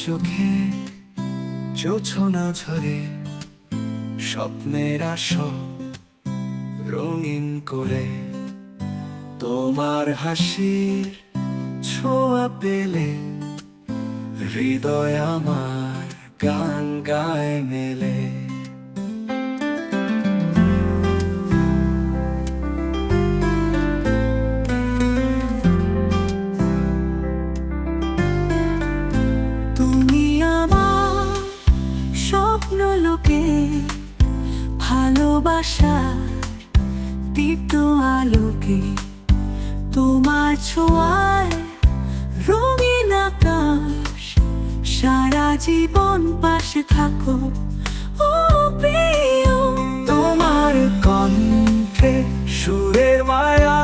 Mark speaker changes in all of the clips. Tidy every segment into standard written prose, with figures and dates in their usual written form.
Speaker 1: চোখে জোছনা ঝরে স্বপ্নের আসো রঙিন করে, তোমার হাসির ছোঁয়া পেলে হৃদয় আমার গান গায় মেলে।
Speaker 2: তুমি আমার স্বপ্ন লোকে, ভালোবাসা দীপ্ত আলোকে, তোমার ছোঁয়ায় রঙিন আকাশ, সারা জীবন পাশে থাকো ও প্রিয়।
Speaker 1: তোমার কণ্ঠে সুরের মায়া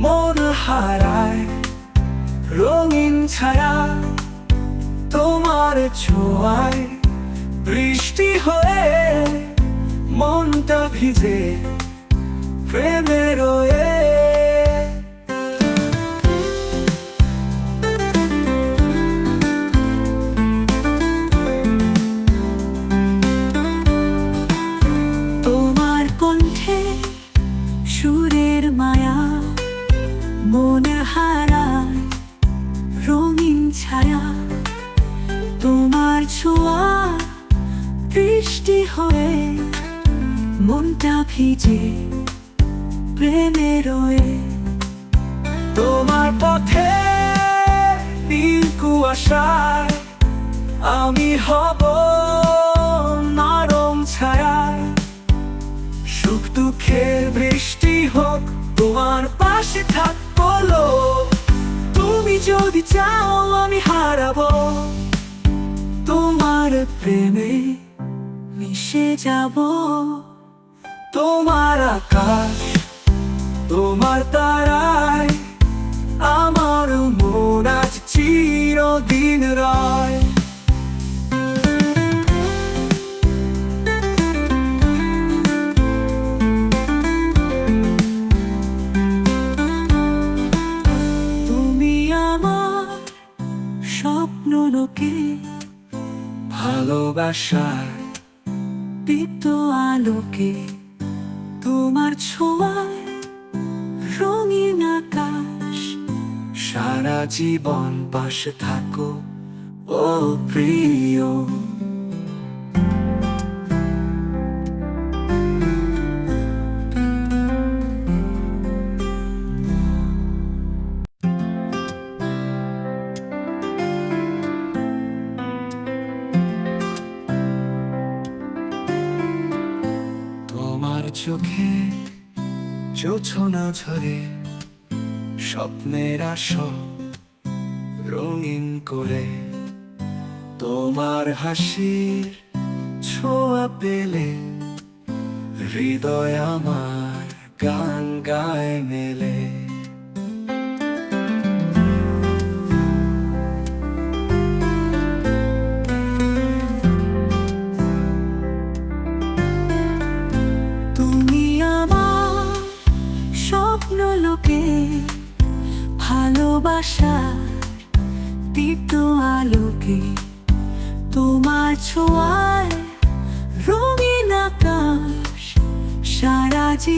Speaker 1: মন হারায় রঙিন ছায়া, তোমার ছোঁয়ায় বৃষ্টি হয়ে মনটা ভিজে প্রেমে রয়ে।
Speaker 2: তোমার কণ্ঠে সুরের মায়া মন হারায় রঙিন ছায়া, তোমার ছোঁয়া বৃষ্টি হয়ে মনটা ভিজে প্রেমে রয়ে।
Speaker 1: তোমার পথে নীল কুয়াশায় আমি হব নরম ছায়া, সুখ দুঃখের বৃষ্টি হোক তোমার পাশে থাকবো। তুমি যদি চাও আমি হারাবো, তোমার প্রেমে
Speaker 2: মিশে যাব।
Speaker 1: তোমার আকাশ তোমার তারায় আমার মন আজ চিরদিন রয়।
Speaker 2: তুমি আমার স্বপ্ন লোকে,
Speaker 1: ভালোবাসার
Speaker 2: দীপ্ত আলোকে, তোমার ছোঁয়ায় রঙিন আকাশ,
Speaker 1: সারা জীবন পাশে থাকো ও প্রিয়। তোমার চোখে জোছনা ঝরে স্বপ্নের আসো রঙিন করে, তোমার হাসির ছোঁয়া পেলে হৃদয় আমার গান গায় মেলে।
Speaker 2: তুমি আমার স্বপ্ন লোকে, ভালোবাসা দীপ্ত আলোকে, তোমার ছোঁয়ায় রঙিন আকাশ, সারা জীবন